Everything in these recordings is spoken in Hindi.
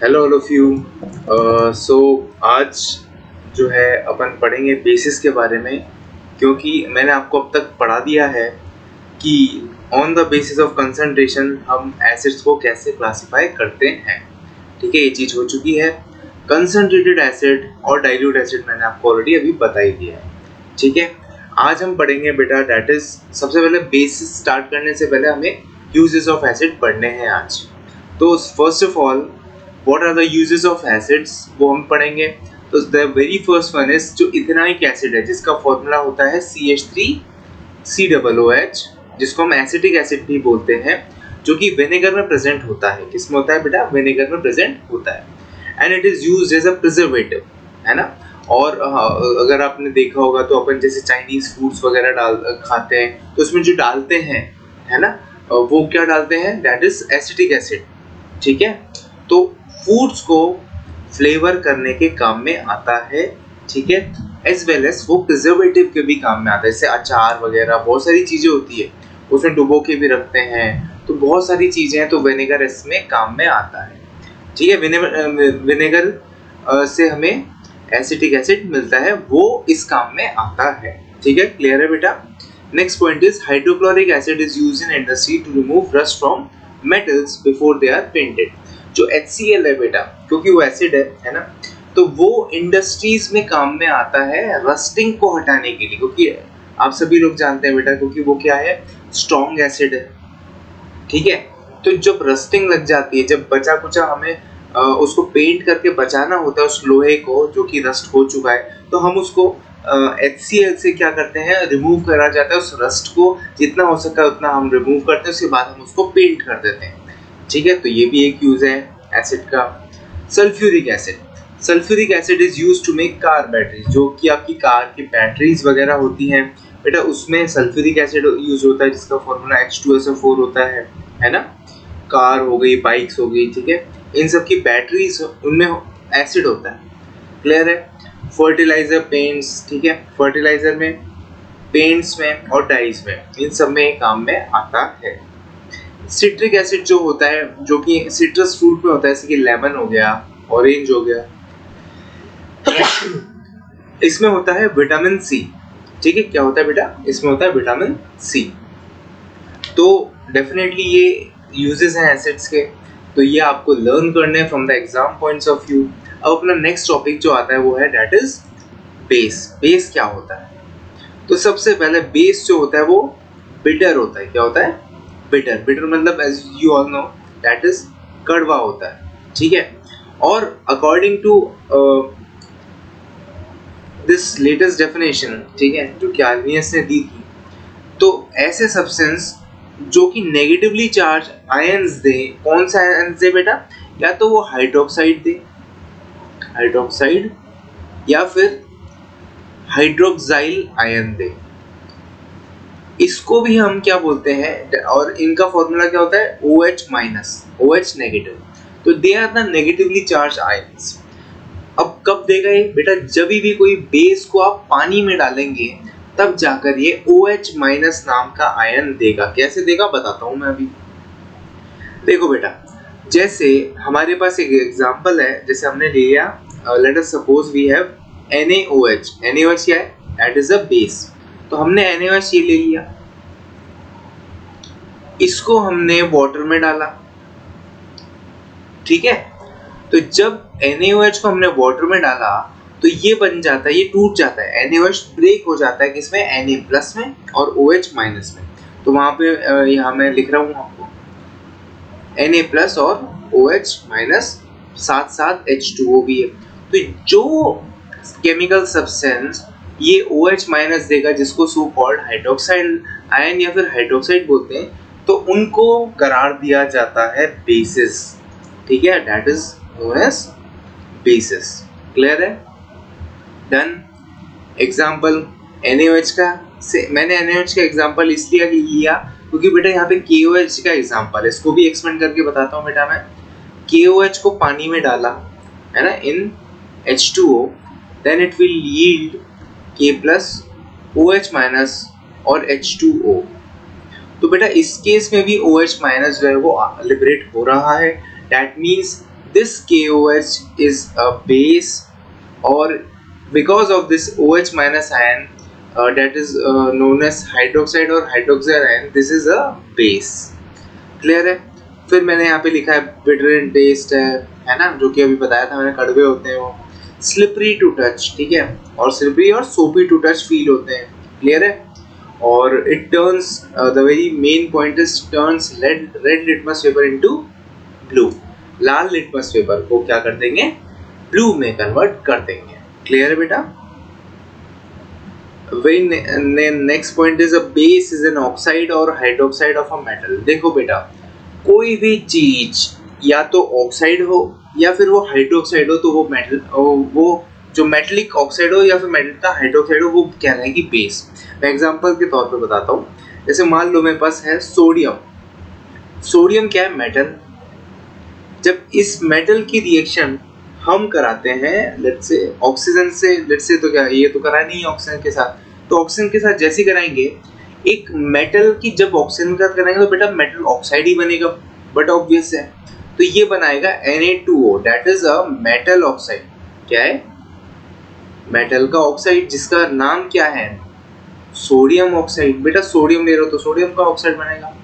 Hello all of you. So आज जो है अपन पढ़ेंगे बेसिस के बारे में, क्योंकि मैंने आपको अब तक पढ़ा दिया है कि on the basis of concentration हम एसिड्स को कैसे क्लासिफाई करते हैं। ठीक है, ये चीज़ हो चुकी है। कंसंट्रेटेड एसिड और डाइल्यूट एसिड मैंने आपको ऑलरेडी अभी बता ही दिया है। ठीक है, आज हम पढ़ेंगे बेटा दैट इज, सबसे पहले बेसिस स्टार्ट करने से पहले हमें यूजेस ऑफ एसिड पढ़ने हैं आज। तो first of all what are the uses of acids वो हम पढ़ेंगे। तो the very first one is जो इथेनॉइक एसिड है जिसका फॉर्मूला होता है CH3COOH, जिसको हम एसिटिक एसिड भी बोलते हैं, जो कि विनेगर में प्रेजेंट होता है। किसमें होता है बेटा? विनेगर में प्रेजेंट होता है। And it is used as a preservative, है ना। और अगर आपने देखा होगा तो अपन जैसे चाइनीज फूड्स वगैरह खाते हैं तो उसमें जो डालते हैं, है ना, वो क्या डालते हैं? That is acetic acid. ठीक है, तो फूड्स को फ्लेवर करने के काम में आता है। ठीक है, एज वेल एज वो प्रिजर्वेटिव के भी काम में आता है। जैसे अचार वगैरह बहुत सारी चीजें होती है, उसमें डुबो के भी रखते हैं, तो बहुत सारी चीजें हैं, तो विनेगर इसमें काम में आता है। ठीक है, विनेगर से हमें एसिटिक एसिड मिलता है, वो इस काम में आता है। ठीक है, क्लियर है बेटा। Next point is hydrochloric acid is used in industry to remove rust from metals before they are painted. जो HCl है बेटा, क्योंकि वो एसिड है ना, तो वो इंडस्ट्रीज में काम में आता है रस्टिंग को हटाने के लिए, क्योंकि आप सभी लोग जानते हैं बेटा, क्योंकि वो क्या है? स्ट्रॉन्ग एसिड है। ठीक है, तो जब रस्टिंग लग जाती है, जब बचा कुचा हमें उसको पेंट करके बचाना होता है उस लोहे को जो कि रस्ट हो चुका है, तो हम उसको HCl से क्या करते हैं? रिमूव करा जाता है। उस रस्ट को जितना हो सका उतना हम रिमूव करते हैं, उसके बाद हम उसको पेंट कर देते हैं। ठीक है, तो ये भी एक यूज है एसिड का। Sulphuric acid, sulphuric acid is used to make car batteries, जो कि आपकी कार की बैटरीज वगैरह होती हैं बेटा, उसमें सल्फ्यूरिक एसिड यूज होता है, जिसका फॉर्मूला H2SO4 होता है ना। कार हो गई, बाइक्स हो गई, ठीक है, इन सब की बैटरीज उनमें एसिड होता है। क्लियर है। फर्टिलाइजर, पेंट्स, ठीक है, फर्टिलाइजर में, पेंट्स में और डाइज में, इन सब में काम में आता है। सिट्रिक एसिड जो होता है, जो कि सिट्रस फ्रूट में होता है, जैसे कि लेमन हो गया, ऑरेंज हो गया, इसमें होता है विटामिन सी। ठीक है, क्या होता है बेटा? इसमें होता है विटामिन सी। तो डेफिनेटली ये यूजेस हैं एसिड्स के, तो ये आपको लर्न करने from the exam points of view. अब अपना नेक्स्ट टॉपिक जो आता है वो है दैट इज बेस। बेस क्या होता है? तो सबसे पहले बेस जो होता है वो बिटर होता है। क्या होता है? बिटर। बिटर मतलब as you all know that is कड़वा होता है। ठीक है, और according to this latest definition, ठीक है, जो कि आर्नियस ने दी थी, तो ऐसे सब्सटेंस जो कि नेगेटिवली चार्ज आयंस दे, कौन सा आयंस दे बेटा? या तो वो हाइड्रोक्साइड दे, हाइड्रोक्साइड, या फिर हाइड्रोक्साइल आयन दे, इसको भी हम क्या बोलते हैं? और इनका फॉर्मूला क्या होता है? OH minus, OH negative. तो they are the negatively charge ions. अब कब देगा ये बेटा? जब भी कोई बेस को आप पानी में डालेंगे तब जाकर ये OH माइनस नाम का आयन देगा। कैसे देगा बताता हूं मैं अभी। देखो बेटा, जैसे हमारे पास एक एग्जांपल है, जैसे हमने ले लिया, let us suppose we have NaOH। NaOH क्या है? That is a base. तो हमने NaOH ये ले लिया, इसको हमने वाटर में डाला। ठीक है, तो जब NaOH को हमने वाटर में डाला तो ये बन जाता है, ये टूट जाता है, NaOH ब्रेक हो जाता है किसमें? Na प्लस में और OH माइनस में। तो वहां पे यहाँ मैं लिख रहा हूँ आपको Na प्लस और OH माइनस, साथ साथ H2O भी है। तो जो केमिकल सब्सटेंस ये OH माइनस देगा, जिसको सो कॉल्ड हाइड्रोक्साइड आयन या फिर हाइड्रोक्साइड बोलते हैं, तो उनको करार दिया जाता है बेसिस। ठीक है, that is known as bases. Clear है? डन। एग्जाम्पल NaOH का, से मैंने NaOH का एग्जाम्पल इसलिए लिया क्योंकि बेटा यहाँ पे KOH का एग्जाम्पल है, इसको भी एक्सपेंड करके बताता हूँ बेटा। मैं KOH को पानी में डाला, है ना, इन H2O, then it will yield K plus OH minus और H2O। तो बेटा इस केस में भी OH माइनस जो है वो लिबरेट हो रहा है। That means this KOH is a base, or because of this OH minus ion that is known as hydroxide or hydroxyl ion, this is a base. Clear है? फिर मैंने यहाँ पे लिखा है बिटर इन टेस्ट है ना, जो कि अभी बताया था मैंने, कड़वे होते हैं वो, स्लिपरी टू टच, ठीक है, और स्लिपरी और सोपी टू टच फील होते हैं, क्लियर है, और it turns the very main point is turns red litmus paper into blue, Lal litmus paper को क्या कर देंगे, ब्लू में कन्वर्ट कर देंगे, क्लियर है बेटा? Next point is a base is an oxide और हाइड्रोक्साइड ऑफ अ मेटल। देखो बेटा, कोई भी चीज या तो ऑक्साइड हो या फिर वो हाइड्रोक्साइड हो, तो वो मेटल, वो जो मेटलिक ऑक्साइड हो या फिर मेटल का हाइड्रोक्साइड हो, वो कहलाएगी बेस। मैं एग्जांपल के तौर पे बताता हूँ, जैसे मान लो मेरे पास है सोडियम। सोडियम क्या है? मेटल। जब इस मेटल की रिएक्शन हम कराते हैं लेट्स से ऑक्सीजन से, लेट्स से, तो क्या ये तो करा नहीं है ऑक्सीजन के साथ, तो ऑक्सीजन के साथ जैसे कराएंगे एक मेटल की, जब ऑक्सीजन के साथ कराएंगे तो बेटा मेटल ऑक्साइड ही बनेगा, बट ऑब्वियस है, तो ये बनाएगा Na2O, that is a metal oxide. क्या है? मेटल का ऑक्साइड, जिसका नाम क्या है? Sodium oxide. बेटा सोडियम ले रहे हो तो सोडियम का ऑक्साइड बनेगा।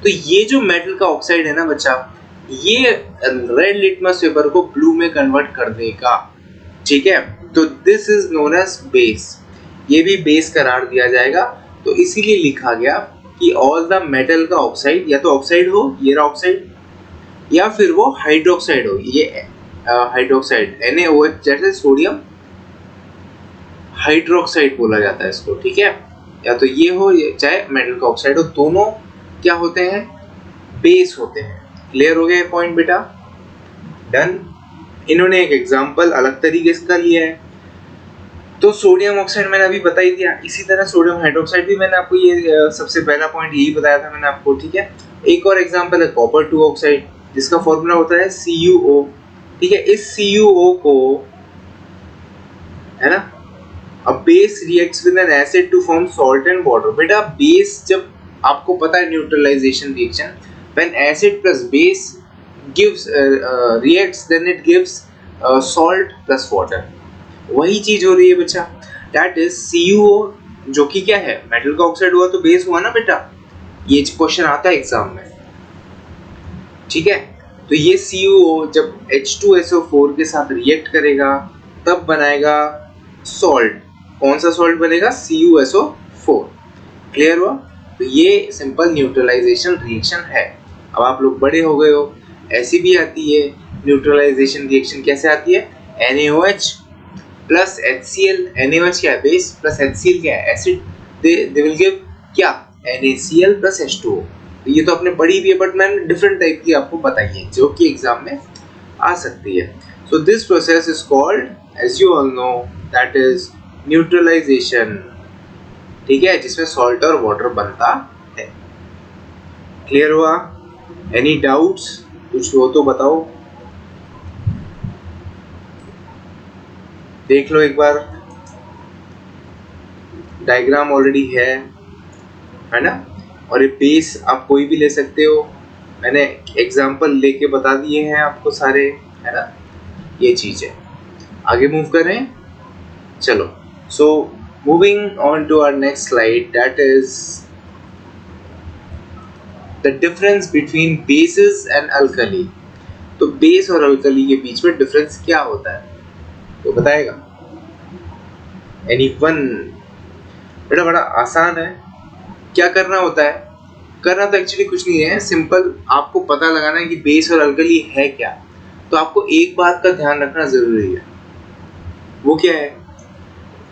तो ये जो मेटल का ऑक्साइड है ना बच्चा, ये रेड लिटमस पेपर को ब्लू में कन्वर्ट कर देगा, ठीक है, तो this is known as base. ये भी बेस करार दिया जाएगा, तो इसीलिए लिखा गया कि ऑल द मेटल का ऑक्साइड, या तो ऑक्साइड हो, ये रहा ऑक्साइड, या फिर वो हाइड्रोक्साइड हो, ये हाइड्रोक्साइड NaOH, जैसे सोडियम हाइड्रोक्साइड बोला जाता है इसको, ठीक है, या तो ये हो चाहे मेटल का ऑक्साइड हो, दोनों क्या होते हैं? बेस होते हैं। क्लियर हो गया ये पॉइंट बेटा? डन। इन्होंने एक एग्जांपल अलग तरीके से लिया है, तो सोडियम ऑक्साइड मैंने अभी बता ही दिया, इसी तरह सोडियम हाइड्रोक्साइड भी मैंने आपको, ये सबसे पहला पॉइंट यही बताया था मैंने आपको, ठीक है। एक और एग्जांपल है कॉपर 2 ऑक्साइड, जिसका फॉर्मूला होता है CuO, ठीक है। इस CuO को, है ना, a base reacts with an acid to form salt and water. बेटा बेस, जब आपको पता है neutralisation reaction, when acid plus base gives reacts, then it gives salt plus water। वही चीज हो रही है बच्चा, दैट इज CuO, जो कि क्या है? मेटल का ऑक्साइड हुआ तो बेस हुआ ना बेटा, ये क्वेश्चन आता है एग्जाम में, ठीक है। तो ये CuO जब H2SO4 के साथ रिएक्ट करेगा तब बनाएगा सॉल्ट। कौन सा सॉल्ट बनेगा? CuSO4। क्लियर हुआ? तो ये सिंपल न्यूट्रलाइजेशन रिएक्शन है। अब आप लोग बड़े हो गए हो, ऐसी भी आती है न्यूट्रलाइजेशन रिएक्शन। कैसे आती है? NaOH प्लस HCl, NaOH क्या है? बेस, प्लस HCl क्या है? एसिड, दे विल गिव क्या? NaCl plus H2O। तो ये तो आपने पढ़ी भी है, बट मैंने डिफरेंट टाइप की आपको बताई है जो कि एग्जाम में आ सकती है। So this process is called, as you all know, that is neutralisation, ठीक है, जिसमें सॉल्ट और वाटर बनता है। क्लियर हुआ? Any doubts? कुछ हो तो बताओ, देख लो एक बार। डायग्राम ऑलरेडी है ना, और ये बेस आप कोई भी ले सकते हो, मैंने एग्जांपल लेके बता दिए हैं आपको सारे, है ना, ये चीज है। आगे मूव करें, चलो। So moving on to our next slide, that is the difference between bases and alkali. तो बेस और अल्कली के बीच में डिफरेंस क्या होता है, तो बताएगा एनीवन? बेटा बड़ा आसान है। क्या करना होता है? करना तो एक्चुअली कुछ नहीं है, सिंपल आपको पता लगाना है कि बेस और अल्कली है क्या। तो आपको एक बात का ध्यान रखना जरूरी है, वो क्या है?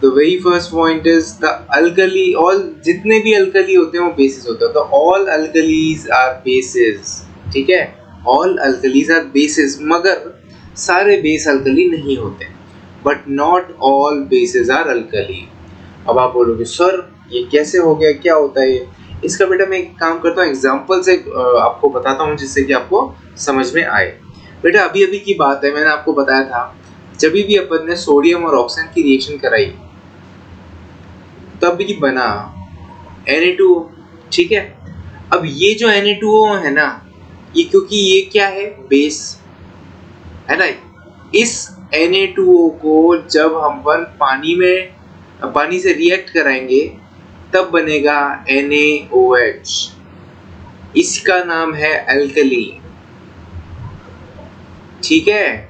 The very first point is the alkali, all जितने भी अल्कली होते हैं वो बेसिस होते हैं। तो ऑल अल्कलीज आर बेसिस, ठीक है, ऑल अल्कलीज आर बेसिस, मगर सारे बेस अल्कली नहीं होते, but not all bases are alkali. अब आप बोलोगे सर ये कैसे हो गया, क्या होता है ये? इसका बेटा मैं एक काम करता हूँ, एग्जांपल से आपको बताता हूँ, जिससे कि आपको समझ में आए। बेटा अभी अभी की बात है, मैंने आपको बताया था जब भी अपन ने सोडियम और ऑक्सीजन की रिएक्शन कराई तब भी बना Na2O, ठीक है। अब ये जो Na2O है ना, ये क्योंकि ये क्या है? बेस, है ना। इस Na2O को जब हम पानी से रिएक्ट कराएंगे तब बनेगा NaOH, इसका नाम है अल्कली। ठीक है,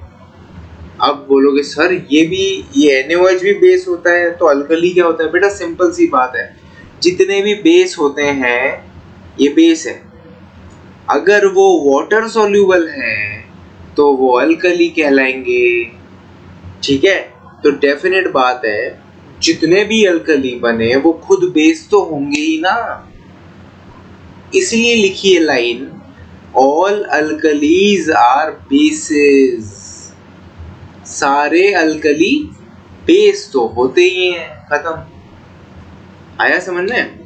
अब बोलोगे सर ये NaOH भी बेस होता है तो अल्कली क्या होता है? बेटा सिंपल सी बात है, जितने भी बेस होते हैं ये बेस है, अगर वो वाटर सॉल्यूबल है तो वो अल्कली कहलाएंगे। ठीक है, तो डेफिनेट बात है जितने भी अल्कली बने वो खुद बेस तो होंगे ही ना, इसलिए लिखिए line, all alkalis are bases, सारे अल्कली बेस तो होते ही हैं। खत्म, आया समझ में?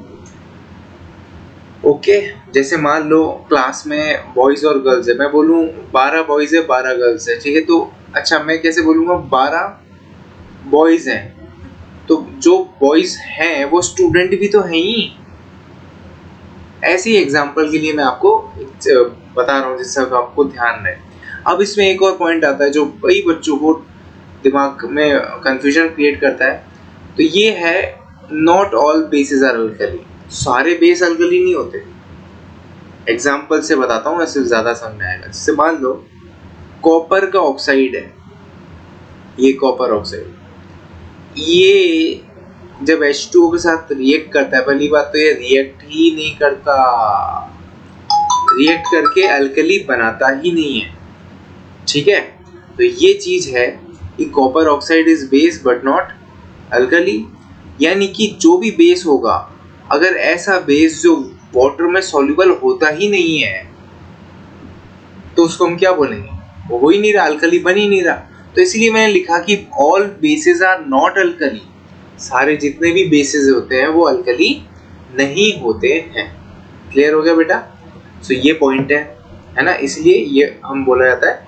ओके, जैसे मान लो क्लास में बॉयज और गर्ल्स है, मैं बोलूं 12 बॉयज है 12 गर्ल्स है, ठीक है, तो अच्छा मैं कैसे बोलूंगा? 12 बॉयज हैं, तो जो बॉयज हैं वो स्टूडेंट भी तो हैं ही। ऐसी एग्जांपल के लिए मैं आपको बता रहा हूँ जिससे आपको ध्यान रहे। अब इसमें एक और पॉइंट आता है जो कई बच्चों को दिमाग में कंफ्यूजन क्रिएट करता है, तो ये है not all bases are alkali, सारे बेस अल्कली नहीं होते। एग्जांपल से बताता हूँ, ऐसे ज्यादा समझ में आएगा। जैसे मान लो कॉपर का ऑक्साइड है, ये कॉपर ऑक्साइड, ये जब H2O के साथ रिएक्ट करता है, पहली बात तो ये रिएक्ट ही नहीं करता, रिएक्ट करके अल्कली बनाता ही नहीं है। ठीक है, तो ये चीज है कि copper oxide is base but not alkali, यानी कि जो भी बेस होगा, अगर ऐसा बेस जो वाटर में सॉल्युबल होता ही नहीं है तो उसको हम क्या बोलेंगे? वो हो ही नहीं रहा, अल्कली बन ही नहीं रहा। तो इसलिए मैंने लिखा कि all bases are not alkali, सारे जितने भी बेसेस होते हैं वो अल्कली नहीं होते हैं। क्लियर हो गया बेटा? सो ये पॉइंट है ना, इसलिए ये हम बोला जाता है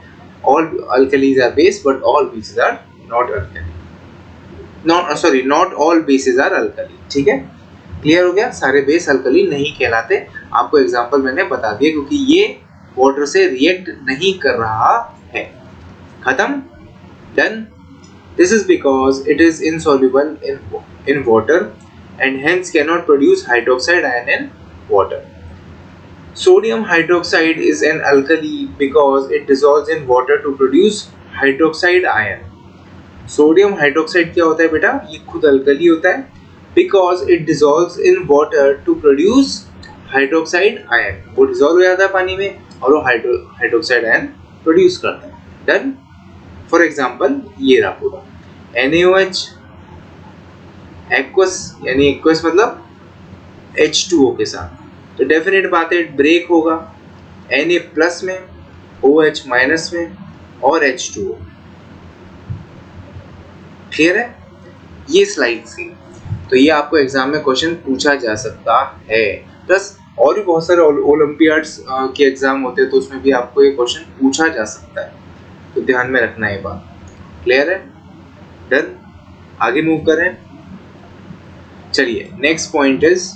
all alkalis are base but all bases are not alkali, not all bases are alkali. ठीक है, क्लियर हो गया? सारे बेस अल्कली नहीं कहलाते, आपको एग्जांपल मैंने बता दिया, क्योंकि ये वाटर से रिएक्ट नहीं कर रहा है। खत्म, done. This is because it is insoluble in water and hence cannot produce hydroxide ion in water. Sodium hydroxide is an alkali because it dissolves in water to produce hydroxide ion. Sodium hydroxide क्या होता है बेटा? ये खुद अल्कली होता है because it dissolves in water to produce hydroxide ion. वो डिसॉल्व हो जाता है पानी में और वो हाइड्रोक्साइड आयन प्रोड्यूस करता है। डन। फॉर एग्जाम्पल ये रहा पूरा NaOH एक्वस, यानी एक्वस मतलब H2O के साथ, तो डेफिनेट बात है ब्रेक होगा Na प्लस में, OH माइनस में और H2O। क्लियर है? ये स्लाइड थी, तो ये आपको एग्जाम में क्वेश्चन पूछा जा सकता है। प्लस और भी बहुत सारे ओलंपियाड्स के एग्जाम होते हैं तो उसमें भी आपको ये क्वेश्चन पूछा जा सकता है, तो ध्यान में रखना ये बात। क्लियर है? डन। आगे मूव करें। चलिए नेक्स्ट पॉइंट इज,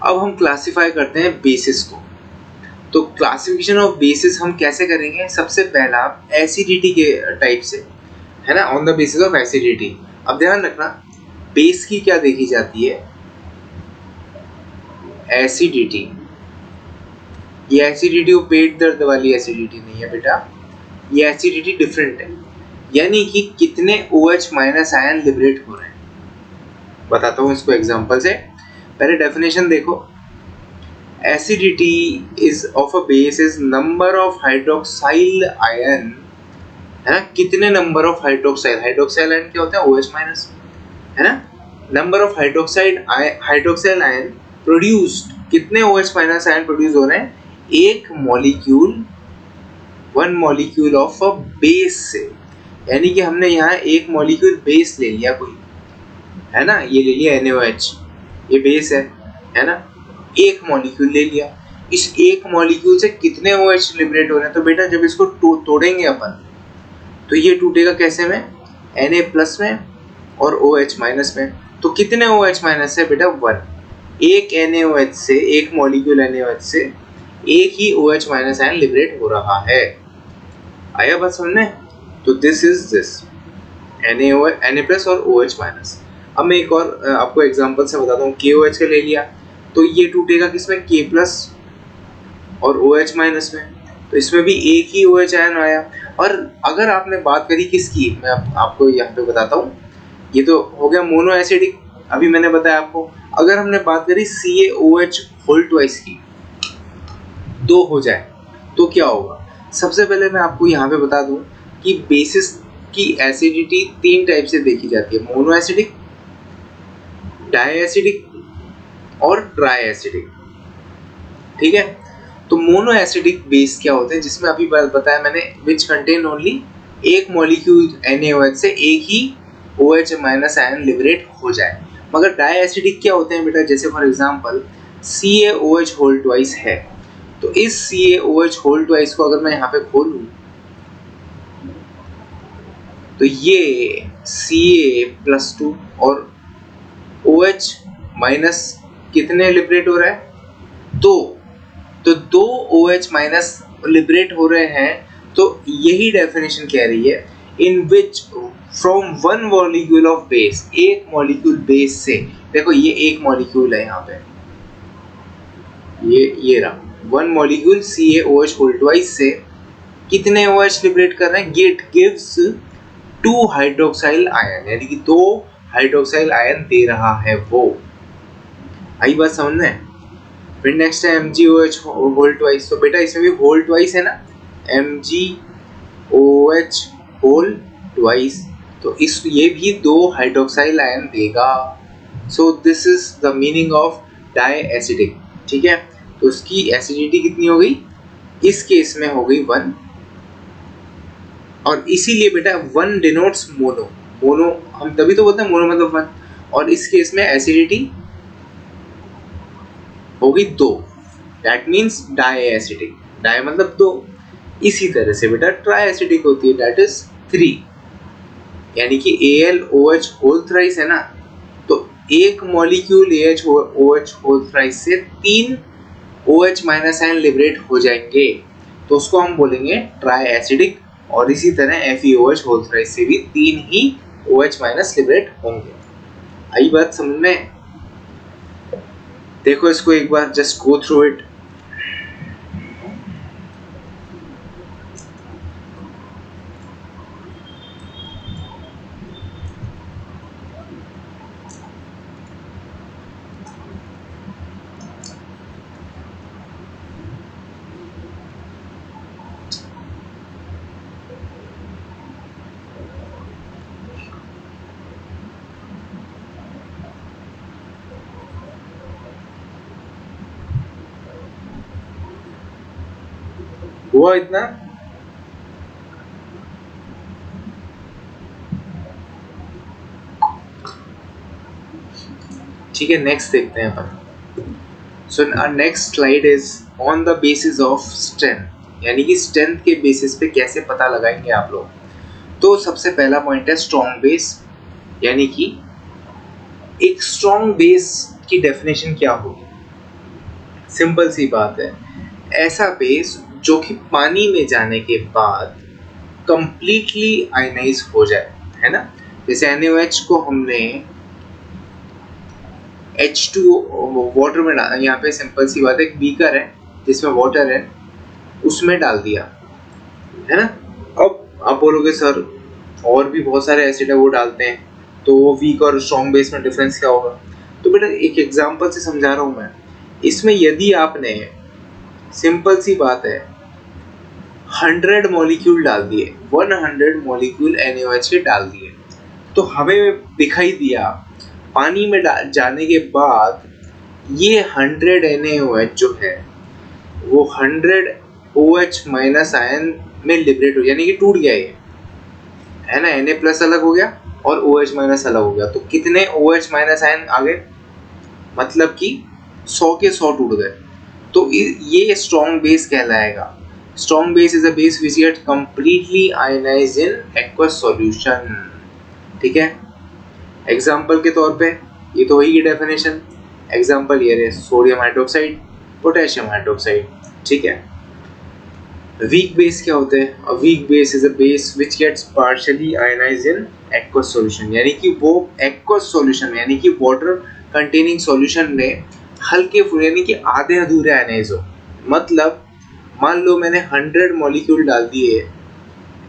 अब हम क्लासिफाई करते हैं बेसिस को। तो क्लासिफिकेशन ऑफ बेसिस हम कैसे करेंगे? सबसे पहला एसिडिटी के टाइप से, है ना, on the basis of acidity. अब ध्यान रखना बेस की क्या देखी जाती है? एसिडिटी। ये एसिडिटी वो पेट दर्द वाली एसिडिटी नहीं है बेटा, ये एसिडिटी डिफरेंट है, यानी कि कितने OH माइनस आयन लिबरेट हो रहे हैं। बताता हूँ इसको एग्जांपल से। पहले डेफिनेशन देखो, acidity is of a base is number of hydroxyl ion, है ना, कितने नंबर ऑफ हाइड्रोक्साइल आयन क्या होता है? OH माइनस, है ना, number of hydroxyl ion produced, कितने OH माइनस आयन प्रोड्यूस हो रहे हैं? एक molecule, one molecule of a base से, यानी कि हमने यहाँ एक मॉलिक्यूल बेस ले लिया कोई, है ना, ये ले लिया NaOH, ये बेस है ना, एक मॉलिक्यूल ले लिया। इस एक मॉलिक्यूल से कितने OH लिबरेट हो रहे हैं? तो बेटा जब इसको तोड़ेंगे अपन तो ये टूटेगा कैसे में? Na प्लस में और OH माइनस में। तो कितने OH माइनस है बेटा? 1। एक NaOH से, एक मॉलिक्यूल NaOH से एक ही OH माइनस आयन लिबरेट हो रहा है। आया बात समझ में? तो this is this Na plus और OH माइनस। अब मैं एक और आपको एग्जांपल से बताता हूँ। KOH का ले लिया तो ये टूटेगा किसमें, K प्लस और OH माइनस में, तो इसमें भी एक ही OH आयन आया। और अगर आपने बात करी किसकी, मैं आपको यहाँ पे बताता हूँ, ये तो हो गया मोनो एसिडिक, अभी मैंने बताया आपको। अगर हमने बात करी CaOH होल ट्वाइस की, दो हो जाए तो क्या होगा। सबसे पहले मैं आपको यहाँ पे बता दूं कि बेसिस की एसिडिटी तीन टाइप से देखी जाती है, मोनो एसिडिक, डाई एसिडिक और ट्राई एसिडिक। ठीक है, तो मोनो एसिडिक बेस क्या होते हैं, जिसमें अभी बताया मैंने, विच कंटेन ओनली एक मॉलिक्यूल NaOH से एक ही OH माइनस आयन लिबरेट हो जाए। मगर डाई एसिडिक क्या होते हैं बेटा, जैसे for example CaOH whole twice है, तो इस CaOH होल ट्वाइस को अगर मैं यहाँ पे खोलूं तो ये Ca+2 और OH माइनस कितने लिबरेट हो रहा है, तो दो OH माइनस लिबरेट हो रहे हैं। तो यही डेफिनेशन कह रही है, in which from one molecule of base, एक मॉलिक्यूल बेस से, देखो ये एक मॉलिक्यूल है यहाँ पे, ये रहा one molecule CaOH whole twice से कितने OH लिबरेट कर रहे हैं, इट गिव्स 2 हाइड्रोक्साइल आयन, यानी कि 2 हाइड्रोक्साइल आयन दे रहा है वो। आई बात समझ में? फिर नेक्स्ट है MgOH होल ट्वाइस, तो बेटा इसमें भी होल ट्वाइस है ना, MgOH होल ट्वाइस, तो इस ये भी 2 हाइड्रोक्साइल आयन देगा। So this is the meaning of diacidic. ठीक है, तो उसकी एसिडिटी कितनी हो गई, इस केस में हो गई 1, और इसीलिए बेटा 1 डिनोट्स मोनो, मोनो हम तभी तो बोलते हैं मोनो मतलब 1, और इस केस में एसिडिटी होगी 2, that means diacidic, di मतलब 2। इसी तरह से बेटा ट्राई एसिडिक होती है, दैट इज 3, यानी कि AlOH होल थ्राइस है ना, तो एक मॉलिक्यूल AlOH होल थ्राइस से 3 OH माइनस आयन लिबरेट हो जाएंगे, तो उसको हम बोलेंगे ट्राई एसिडिक। और इसी तरह FeOH होल थ्राइस से भी 3 ही OH माइनस लिबरेट होंगे। आई बात समझ में? देखो इसको एक बार, जस्ट गो थ्रू इट। हुआ इतना? ठीक है, नेक्स्ट देखते हैं अपन। So our next slide is on the basis of strength, यानी कि स्ट्रेंथ के बेसिस पे कैसे पता लगाएंगे आप लोग। तो सबसे पहला पॉइंट है स्ट्रॉन्ग बेस, यानी कि एक स्ट्रॉन्ग बेस की डेफिनेशन क्या होगी। सिंपल सी बात है, ऐसा बेस जो कि पानी में जाने के बाद कंप्लीटली आयनाइज हो जाए, है ना। जैसे NaOH को हमने H2 वाटर में यहाँ पे सिंपल सी बात है, एक बीकर है जिसमें वाटर है, उसमें डाल दिया, है ना। अब आप बोलोगे सर और भी बहुत सारे एसिड है वो डालते हैं, तो वो वीक और स्ट्रॉन्ग बेस में डिफरेंस क्या होगा। तो बेटा एक एग्जांपल से समझा रहा हूँ मैं, इसमें यदि आपने सिंपल सी बात है 100 मॉलिक्यूल डाल दिए, 100 मॉलिक्यूल NaOH के डाल दिए, तो हमें दिखाई दिया पानी में जाने के बाद ये 100 NaOH जो है वो 100 OH माइनस आयन में लिबरेट हो, यानी कि टूट गया ये, है ना। Na प्लस अलग हो गया और OH माइनस अलग हो गया, तो कितने OH माइनस आयन आ गए, मतलब कि 100 के 100 टूट गए। तो ये स्ट्रॉन्ग बेस कहलाएगा। Strong base is a base which get completely ionised in aqueous solution. ठीक है, एग्जांपल के तौर पे ये तो वही की डेफिनेशन, एग्जांपल ये है सोडियम हाइड्रोक्साइड, पोटेशियम हाइड्रोक्साइड। ठीक है, वीक बेस क्या होते हैं? A weak base is a base which gets partially ionised in aqueous solution, यानी कि वो एक्वस सॉल्यूशन यानी कि वाटर कंटेनिंग सॉल्यूशन में हल्के यानी कि आधे अधूरे आयनाइज हो। मतलब मान लो मैंने 100 मॉलिक्यूल डाल दिए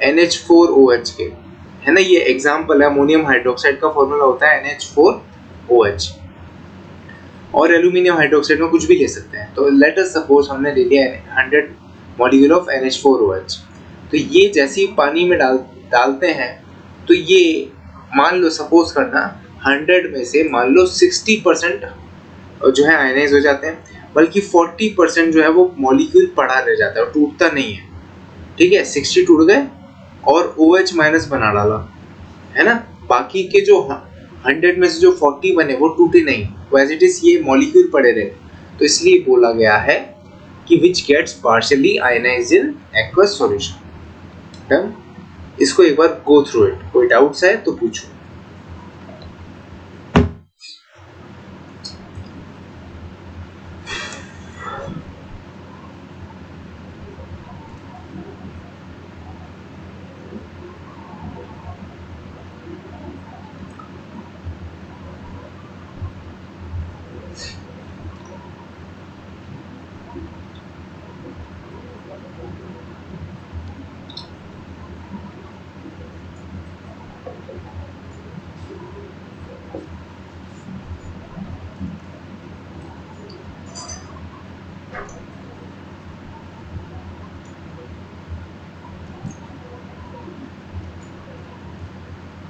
NH4OH के, है ना, ये एग्जाम्पल है। अमोनियम हाइड्रोक्साइड का फॉर्मूला होता है NH4OH, और एल्यूमिनियम हाइड्रोक्साइड में कुछ भी ले सकते हैं। तो लेट अस सपोज हमने ले लिया 100 मॉलिक्यूल ऑफ NH4OH। तो ये जैसे ही पानी में डालते हैं तो ये मान लो सपोज करना 100 में से मान लो 60% जो है आयनाइज हो जाते हैं, बल्कि 40% जो है वो मॉलिक्यूल पड़ा रह जाता है और टूटता नहीं है। ठीक है, 60 टूट गए और OH माइनस बना डाला, है ना। बाकी के जो 100 में से जो 40 बने वो टूटे नहीं, वो एज इट इज ये मॉलिक्यूल पड़े रहे। तो इसलिए बोला गया है कि which gets partially ionised in aqueous solution. इसको एक बार गो थ्रू इट, कोई डाउट्स है तो पूछो।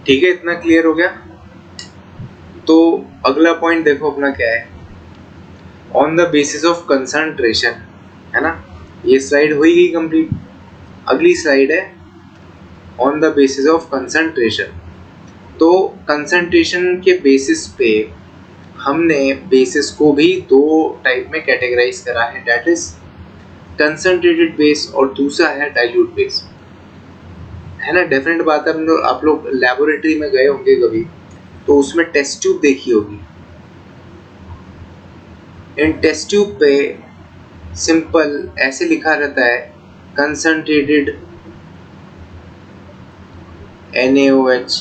ठीक है, इतना क्लियर हो गया। तो अगला पॉइंट देखो अपना क्या है, on the basis of concentration, है ना। ये स्लाइड हो ही गई कंप्लीट। अगली स्लाइड है on the basis of concentration. तो कंसंट्रेशन के बेसिस पे हमने बेसिस को भी दो टाइप में कैटेगराइज करा है, दैट इज कंसंट्रेटेड बेस और दूसरा है डाइल्यूट बेस, है ना। डेफिनेट बात है, आप लोग लेबोरेटरी में गए होंगे कभी, तो उसमें टेस्ट ट्यूब देखी होगी। इन टेस्ट ट्यूब पे सिंपल ऐसे लिखा रहता है कंसंट्रेटेड NaOH,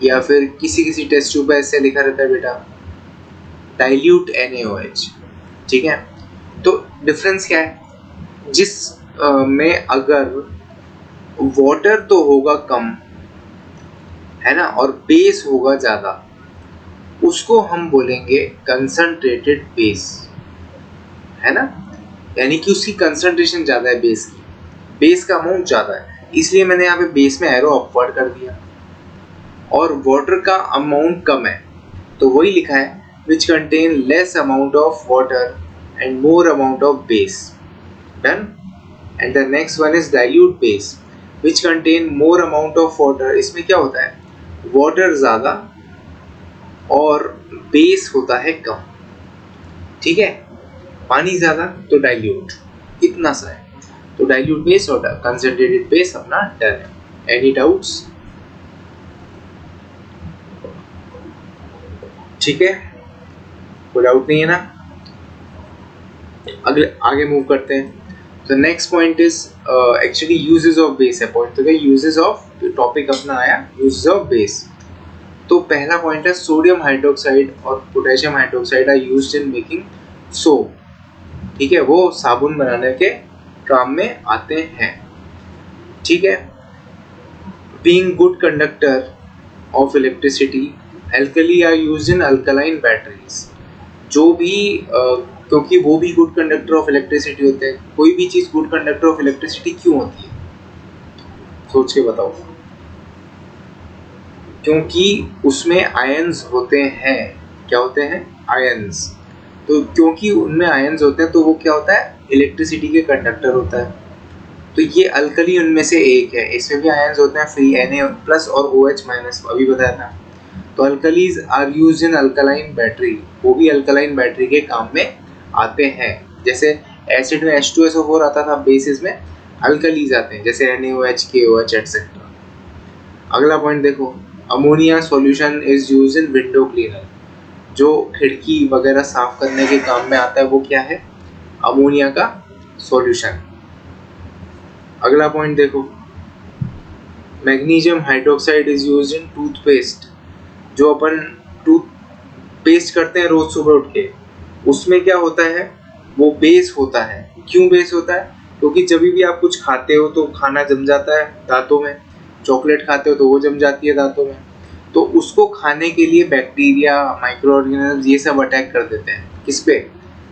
या फिर किसी किसी टेस्ट ट्यूब पे ऐसे लिखा रहता है बेटा डाइल्यूट NaOH। ठीक है, तो डिफरेंस क्या है? जिस में अगर वाटर तो होगा कम, है ना, और बेस होगा ज्यादा, उसको हम बोलेंगे कंसंट्रेटेड बेस, है ना। यानी कि उसकी कंसंट्रेशन ज्यादा है बेस की, बेस का अमाउंट ज्यादा है, इसलिए मैंने यहाँ पे बेस में एरो अपवर्ड कर दिया। और वाटर का अमाउंट कम है, तो वही लिखा है which contain less amount of water and more amount of base. Done? And the next one is dilute base which contain more amount of water. इसमें क्या होता है, वाटर ज्यादा और बेस होता है कम। ठीक है, पानी ज्यादा तो डाइल्यूट, इतना सा है। तो डाइल्यूट बेस और कंसंट्रेटेड बेस अपना डन है। Any doubts? ठीक है, कोई डाउट नहीं है ना। अगले आगे मूव करते हैं। तो next point is actually uses of base है। पॉइंट तो क्या, यूजेस ऑफ, टॉपिक अपना आया यूजेस ऑफ बेस। तो पहला पॉइंट है सोडियम हाइड्रोक्साइड और potassium hydroxide are used in making soap. ठीक है, वो साबुन बनाने के काम में आते हैं। ठीक है, being good conductor of electricity, alkali are used in alkaline batteries. जो भी क्योंकि वो भी गुड कंडक्टर ऑफ इलेक्ट्रिसिटी होते हैं। कोई भी चीज गुड कंडक्टर ऑफ इलेक्ट्रिसिटी क्यों होती है, सोच के बताओ। क्योंकि उसमें आयंस होते हैं। क्या होते हैं? आयंस। तो क्योंकि उनमें आयंस होते हैं तो वो क्या होता है, इलेक्ट्रिसिटी के कंडक्टर होता है। तो ये अल्कली उनमें से एक है, इसमें भी आयंस होते हैं फ्री, Na+ और OH-, अभी बताया था। तो alkalis are used in alkaline battery, वो भी अल्कलाइन बैटरी के काम में आते हैं। जैसे एसिड में H2SO4 आता था, बेसिस में अल्कलीज आते हैं जैसे NaOH, KOH एटसेट्रा। अगला पॉइंट देखो, ammonia solution is used in window cleaner. जो खिड़की वगैरह साफ करने के काम में आता है वो क्या है, अमोनिया का सॉल्यूशन। अगला पॉइंट देखो, magnesium hydroxide is used in toothpaste. जो अपन टूथपेस्ट करते हैं रोज सुबह उठ के, उसमें क्या होता है, वो बेस होता है। क्यों बेस होता है? क्योंकि जब भी आप कुछ खाते हो तो खाना जम जाता है दांतों में, चॉकलेट खाते हो तो वो जम जाती है दांतों में, तो उसको खाने के लिए बैक्टीरिया, माइक्रो ऑर्गेनिज्म ये सब अटैक कर देते हैं। किस पे?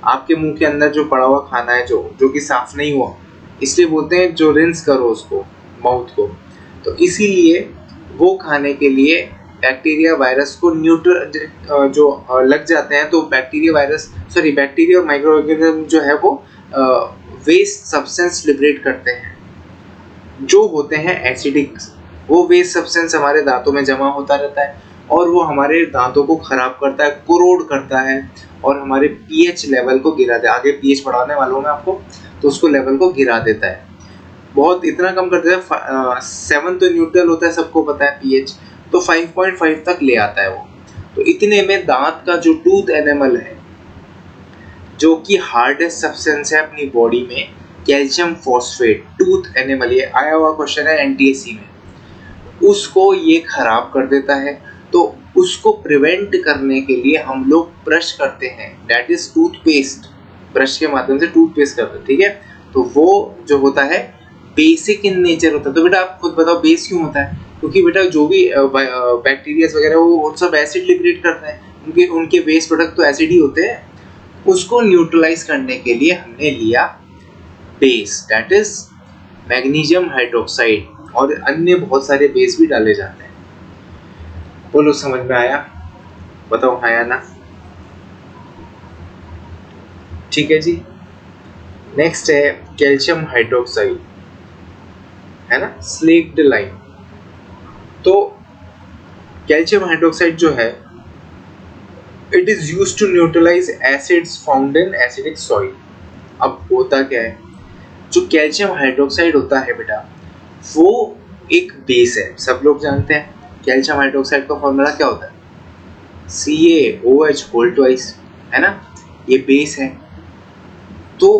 आपके मुंह के अंदर जो पड़ा हुआ खाना है, जो कि साफ नहीं हुआ, इसलिए बोलते हैं जो रिंस करो उसको, माउथ को। तो इसीलिए वो खाने के लिए बैक्टीरिया वायरस को लग जाते हैं, तो बैक्टीरिया और माइक्रो ऑर्गेनिज्म जो है वो वेस्ट सब्सटेंस लिबरेट करते हैं, जो होते हैं एसिडिक। वो वेस्ट सब्सटेंस हमारे दांतों में जमा होता रहता है और वो हमारे दांतों को खराब करता है, कोरोड करता है और हमारे पीएच लेवल को गिरा देता है। आगे पीएच बढ़ाने वाला हूँ मैं आपको, तो उसको लेवल को गिरा देता है, बहुत इतना कम कर देता है। 7 तो न्यूट्रल होता है, सबको पता है पीएच, तो 5.5 तक ले आता है वो। तो इतने में दांत का जो टूथ एनिमल है, जो कि हार्डेस्ट सब्सटेंस है अपनी बॉडी में, कैल्शियम फॉस्फेट, टूथ एनिमल, ये आया हुआ क्वेश्चन है एनटीएससी में, उसको ये खराब कर देता है। तो उसको प्रिवेंट करने के लिए हम लोग ब्रश करते हैं, दैट इज टूथपेस्ट। ब्रश के माध्यम से टूथपेस्ट करते हैं, ठीक है। तो वो जो होता है बेसिक इन नेचर होता है। तो बेटा आप खुद बताओ बेस क्यों होता है? क्योंकि बेटा जो भी बैक्टीरिया वगैरह वो सब एसिड लिबरेट करते हैं, उनके वेस्ट प्रोडक्ट तो एसिड ही होते हैं। उसको न्यूट्रलाइज करने के लिए हमने लिया base, that is magnesium hydroxide, और अन्य बहुत सारे बेस भी डाले जाते हैं। बोलो समझ में आया? बताओ हाँ या ना। ठीक है जी। नेक्स्ट है कैल्शियम हाइड्रोक्साइड, है ना, स्लेक्ड लाइम। तो कैल्शियम हाइड्रोक्साइड जो है, it is used to neutralise acids found in acidic soil. अब होता क्या है, जो कैल्शियम हाइड्रोक्साइड होता है बेटा, वो एक बेस है, सब लोग जानते हैं। कैल्शियम हाइड्रोक्साइड का फॉर्मूला क्या होता है? CaOH होल ट्वाइस, है ना, ये बेस है। तो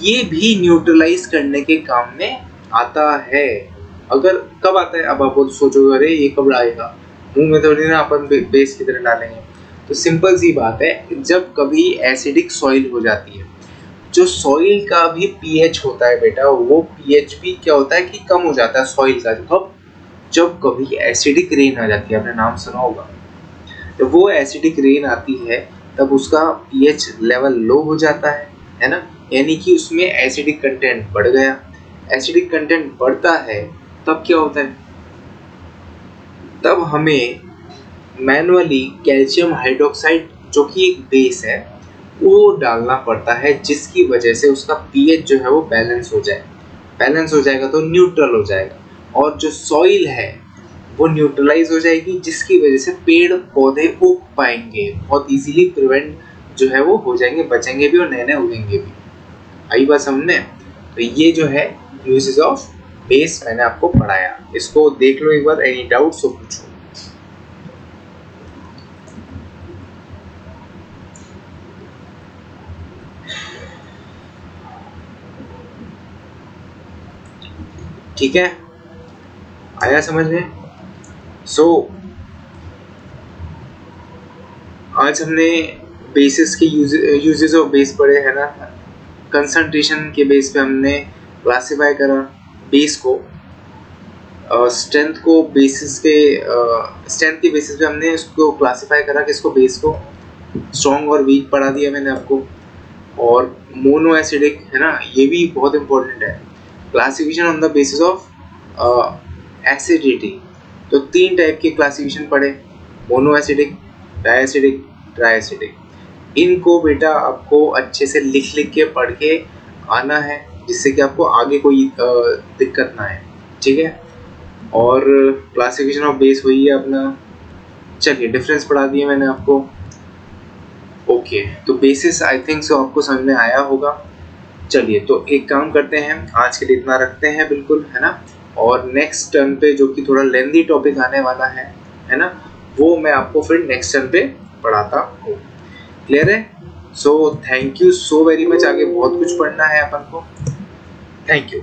ये भी न्यूट्रलाइज करने के काम में आता है। अगर कब आता है? अब आप सोचोगे अरे ये कब आएगा, मुंह में थोड़ी ना अपन बेस की तरह डालेंगे। तो सिंपल सी बात है, जब कभी एसिडिक सॉइल हो जाती है, जो सॉइल का भी पीएच होता है बेटा, वो पीएच भी क्या होता है कि कम हो जाता है सॉइल का। जब कभी एसिडिक रेन आ जाती है, आपने नाम सुना होगा, जब वो एसिडिक रेन आती है तब उसका पीएच लेवल लो हो जाता है ना, यानी कि उसमें एसिडिक कंटेंट बढ़ गया। एसिडिक कंटेंट बढ़ता है तब क्या होता है, तब हमें मैनुअली कैल्शियम हाइड्रोक्साइड, जो कि एक बेस है, वो डालना पड़ता है, जिसकी वजह से उसका पीएच जो है वो बैलेंस हो जाए। बैलेंस हो जाएगा तो न्यूट्रल हो जाएगा, और जो सॉइल है वो न्यूट्रलाइज हो जाएगी, जिसकी वजह से पेड़ पौधे उग पाएंगे बहुत इजीली, प्रिवेंट जो है वो हो जाएंगे, बचेंगे भी और नए नए उगेंगे भी। आई बात समझने? तो ये जो है यूजेस ऑफ बेस मैंने आपको पढ़ाया, इसको देख लो एक बार, एनी डाउट्स हो पूछो। ठीक है, आया समझ में? आज हमने बेसिस के यूजेस ऑफ बेस पढ़े, है ना। कंसंट्रेशन के बेस पे हमने क्लासिफाई करा बेस को, स्ट्रेंथ को बेसिस के स्ट्रेंथ के बेसिस पे हमने उसको क्लासिफाई करा, किसको, बेस को। स्ट्रॉन्ग और वीक पढ़ा दिया मैंने आपको, और मोनो एसिडिक, है ना, ये भी बहुत इंपॉर्टेंट है। Classification on the basis of acidity, तो 3 टाइप के क्लासिफिकेशन पढ़े, मोनो एसिडिक, डायएसिडिक, ट्राइएसिडिक। इनको बेटा आपको अच्छे से लिख लिख के पढ़ के आना है, जिससे कि आपको आगे कोई दिक्कत ना आए, ठीक है। और क्लासिफिकेशन ऑफ बेस हुई है अपना। चलिए डिफरेंस पढ़ा दिए मैंने आपको। ओके, तो बेसिस आई थिंक सो आपको समझ में आया होगा। चलिए तो एक काम करते हैं, आज के लिए इतना रखते हैं बिल्कुल, है ना। और नेक्स्ट टर्न पे जो कि थोड़ा लेंथी टॉपिक आने वाला है ना, वो मैं आपको फिर नेक्स्ट टर्न पे पढ़ाता हूँ। क्लियर है? So thank you so very much. आगे बहुत कुछ पढ़ना है अपन को। Thank you.